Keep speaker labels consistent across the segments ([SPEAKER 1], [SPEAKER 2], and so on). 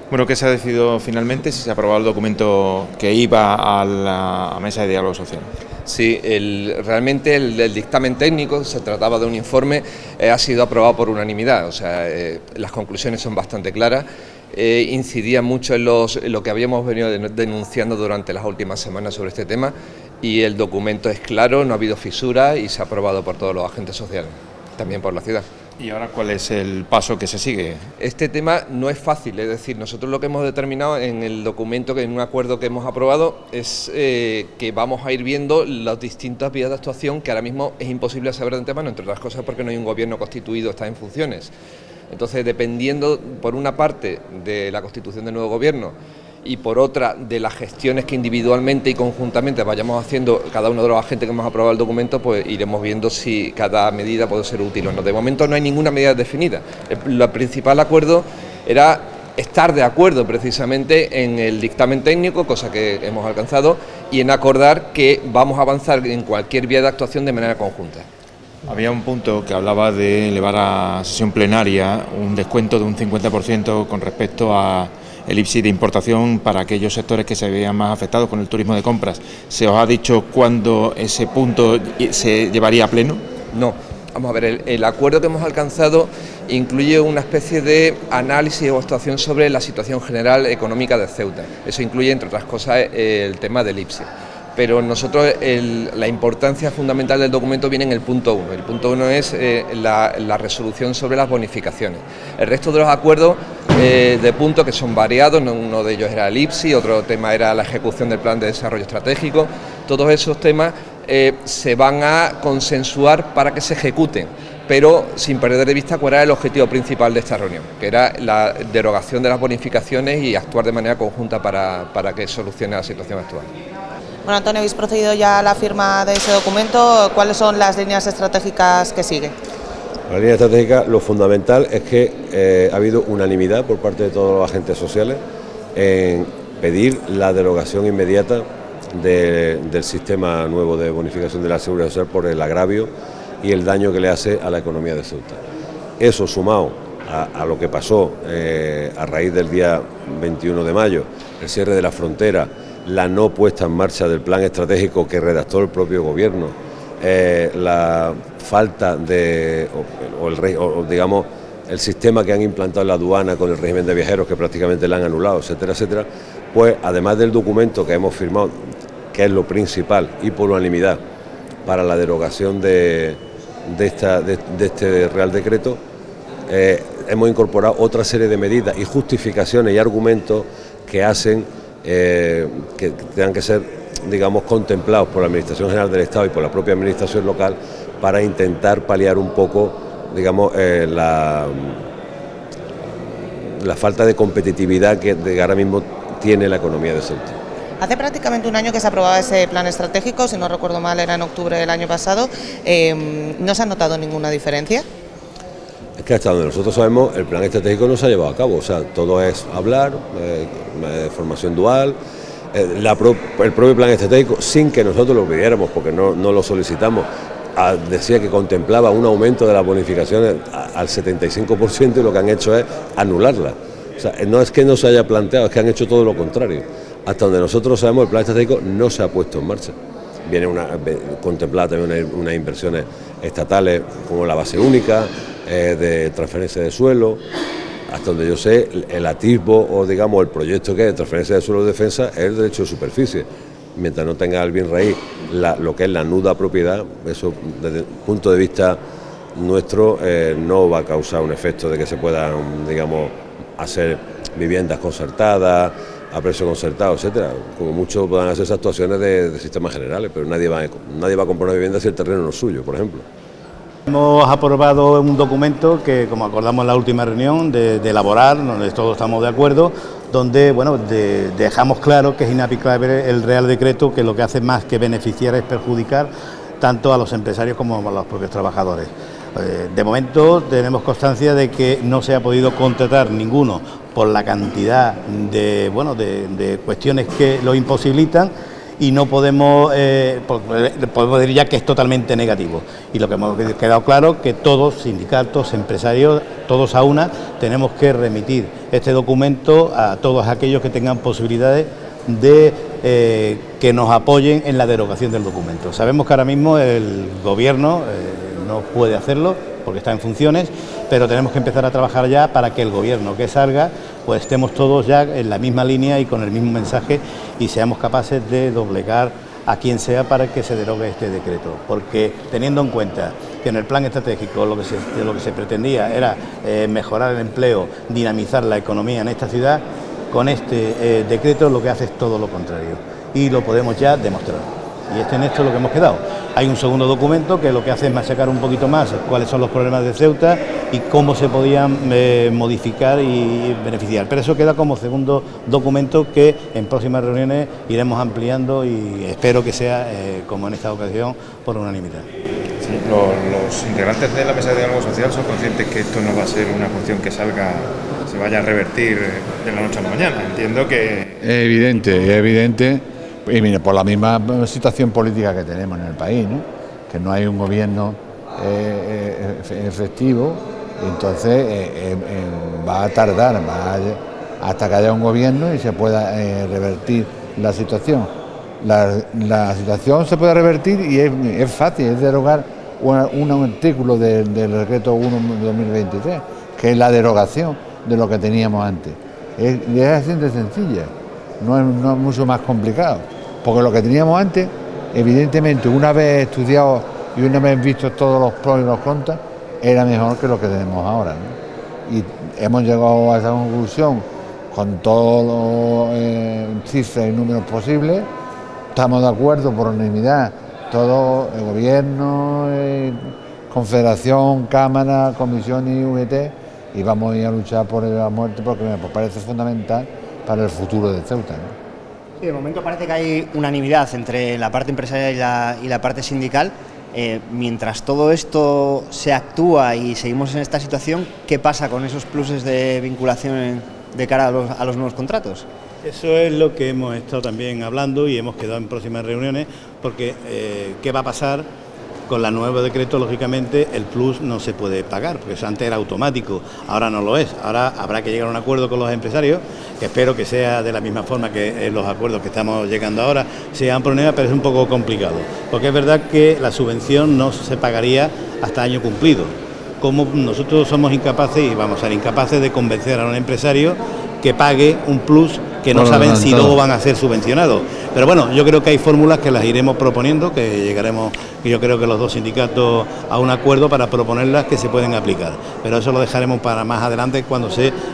[SPEAKER 1] Bueno, ¿qué se ha decidido finalmente? Si se ha aprobado el documento que iba a la mesa de diálogo social.
[SPEAKER 2] Sí, realmente el dictamen técnico, se trataba de un informe, ha sido aprobado por unanimidad, o sea, las conclusiones son bastante claras, incidía mucho en lo que habíamos venido denunciando durante las últimas semanas sobre este tema, y el documento es claro, no ha habido fisuras y se ha aprobado por todos los agentes sociales, también por la ciudad.
[SPEAKER 1] ¿Y ahora cuál es el paso que se sigue?
[SPEAKER 2] Este tema no es fácil, es decir, nosotros lo que hemos determinado en el documento, en un acuerdo que hemos aprobado, es que vamos a ir viendo las distintas vías de actuación, que ahora mismo es imposible saber de antemano, entre otras cosas porque no hay un gobierno constituido, está en funciones. Entonces, dependiendo, por una parte, de la constitución del nuevo gobierno y por otra, de las gestiones que individualmente y conjuntamente vayamos haciendo cada uno de los agentes que hemos aprobado el documento, pues iremos viendo si cada medida puede ser útil o no. De momento no hay ninguna medida definida. El principal acuerdo era estar de acuerdo precisamente en el dictamen técnico, cosa que hemos alcanzado, y en acordar que vamos a avanzar en cualquier vía de actuación de manera conjunta.
[SPEAKER 1] Había un punto que hablaba de elevar a sesión plenaria un descuento de un 50% con respecto a el IPSI de importación para aquellos sectores que se veían más afectados con el turismo de compras. ¿Se os ha dicho cuándo ese punto se llevaría a pleno?
[SPEAKER 2] No, vamos a ver, el acuerdo que hemos alcanzado incluye una especie de análisis o actuación sobre la situación general económica de Ceuta. Eso incluye, entre otras cosas, el tema del IPSI. Pero nosotros la importancia fundamental del documento viene en el punto 1. El punto 1 es la resolución sobre las bonificaciones. El resto de los acuerdos de puntos, que son variados, uno de ellos era el IPSI, otro tema era la ejecución del plan de desarrollo estratégico, todos esos temas se van a consensuar para que se ejecuten, pero sin perder de vista cuál era el objetivo principal de esta reunión, que era la derogación de las bonificaciones y actuar de manera conjunta para que solucione la situación actual.
[SPEAKER 3] Bueno, Antonio, habéis procedido ya a la firma de ese documento. ¿Cuáles son las líneas estratégicas que sigue?
[SPEAKER 4] La línea estratégica, lo fundamental es que ha habido unanimidad por parte de todos los agentes sociales en pedir la derogación inmediata del sistema nuevo de bonificación de la Seguridad Social por el agravio y el daño que le hace a la economía de Ceuta. Eso sumado a lo que pasó a raíz del día 21 de mayo, el cierre de la frontera, la no puesta en marcha del plan estratégico que redactó el propio gobierno, la falta de, digamos, el sistema que han implantado en la aduana con el régimen de viajeros que prácticamente la han anulado, etcétera, etcétera, pues además del documento que hemos firmado, que es lo principal y por unanimidad para la derogación de este Real Decreto, hemos incorporado otra serie de medidas y justificaciones y argumentos que hacen que tengan que ser, digamos, contemplados por la Administración General del Estado y por la propia Administración local para intentar paliar un poco, digamos, la falta de competitividad que ahora mismo tiene la economía de Ceuta.
[SPEAKER 3] Hace prácticamente un año que se aprobaba ese plan estratégico, si no recuerdo mal era en octubre del año pasado. ¿No se ha notado ninguna diferencia?
[SPEAKER 4] Es que hasta donde nosotros sabemos el plan estratégico no se ha llevado a cabo, o sea, todo es hablar, formación dual, el propio plan estratégico, sin que nosotros lo pidiéramos, porque no lo solicitamos, decía que contemplaba un aumento de las bonificaciones al 75% y lo que han hecho es anularla. O sea, no es que no se haya planteado, es que han hecho todo lo contrario. Hasta donde nosotros sabemos el plan estratégico no se ha puesto en marcha. Viene contemplada también unas inversiones estatales como la base única, de transferencia de suelo. Hasta donde yo sé, el atisbo o digamos el proyecto que es de transferencia de suelo de defensa es el derecho de superficie. Mientras no tenga el bien raíz lo que es la nuda propiedad, eso desde el punto de vista nuestro no va a causar un efecto de que se puedan, digamos, hacer viviendas concertadas, a precio concertado, etcétera. Como mucho puedan hacerse actuaciones de sistemas generales, pero nadie va a comprar una vivienda si el terreno no es suyo, por ejemplo.
[SPEAKER 5] Hemos aprobado un documento que, como acordamos en la última reunión, de elaborar, donde todos estamos de acuerdo, donde dejamos claro que es inaplicable el Real Decreto, que lo que hace más que beneficiar es perjudicar tanto a los empresarios como a los propios trabajadores. De momento tenemos constancia de que no se ha podido contratar ninguno por la cantidad de cuestiones que lo imposibilitan, y no podemos decir ya que es totalmente negativo. Y lo que hemos quedado claro que todos, sindicatos, empresarios, todos a una, tenemos que remitir este documento a todos aquellos que tengan posibilidades de que nos apoyen en la derogación del documento. Sabemos que ahora mismo el Gobierno no puede hacerlo porque está en funciones, pero tenemos que empezar a trabajar ya para que el Gobierno que salga, pues estemos todos ya en la misma línea y con el mismo mensaje y seamos capaces de doblegar a quien sea para que se derogue este decreto, porque teniendo en cuenta que en el plan estratégico lo que se pretendía era mejorar el empleo, dinamizar la economía en esta ciudad, con este decreto lo que hace es todo lo contrario y lo podemos ya demostrar. Y en esto es lo que hemos quedado. Hay un segundo documento que lo que hace es machacar un poquito más cuáles son los problemas de Ceuta y cómo se podían modificar y beneficiar. Pero eso queda como segundo documento que en próximas reuniones iremos ampliando y espero que sea, como en esta ocasión, por unanimidad.
[SPEAKER 1] Sí, los integrantes de la mesa de diálogo social son conscientes que esto no va a ser una cuestión que se vaya a revertir de la noche a la mañana. Entiendo que...
[SPEAKER 6] Es evidente. Y mire, por la misma situación política que tenemos en el país, ¿no? Que no hay un gobierno efectivo, entonces va a tardar hasta que haya un gobierno y se pueda revertir la situación. La situación se puede revertir y es fácil, es derogar un artículo del decreto 1 de 2023, que es la derogación de lo que teníamos antes. Es así de sencilla, no es mucho más complicado. Porque lo que teníamos antes, evidentemente, una vez estudiado y una vez visto todos los pros y los contras, era mejor que lo que tenemos ahora, ¿no? Y hemos llegado a esa conclusión con todos los cifras y números posibles. Estamos de acuerdo por unanimidad, todo el gobierno, confederación, cámara, comisión y UGT, y vamos a ir a luchar por la muerte porque me parece fundamental para el futuro de Ceuta, ¿no?
[SPEAKER 7] Sí, de momento parece que hay unanimidad entre la parte empresarial y la parte sindical. Mientras todo esto se actúa y seguimos en esta situación, ¿qué pasa con esos pluses de vinculación de cara a los nuevos contratos?
[SPEAKER 5] Eso es lo que hemos estado también hablando y hemos quedado en próximas reuniones, porque ¿qué va a pasar? Con el nuevo decreto, lógicamente, el plus no se puede pagar, porque eso antes era automático, ahora no lo es. Ahora habrá que llegar a un acuerdo con los empresarios, que espero que sea de la misma forma que los acuerdos que estamos llegando ahora sean problemas, pero es un poco complicado, porque es verdad que la subvención no se pagaría hasta año cumplido. Como nosotros somos incapaces, y vamos a ser incapaces de convencer a un empresario que pague un plus que no saben si luego van a ser subvencionados. Pero bueno, yo creo que hay fórmulas que las iremos proponiendo, que llegaremos, y yo creo que los dos sindicatos, a un acuerdo para proponerlas que se pueden aplicar. Pero eso lo dejaremos para más adelante cuando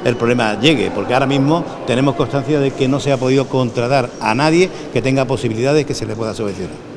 [SPEAKER 5] el problema llegue, porque ahora mismo tenemos constancia de que no se ha podido contratar a nadie que tenga posibilidades que se le pueda subvencionar.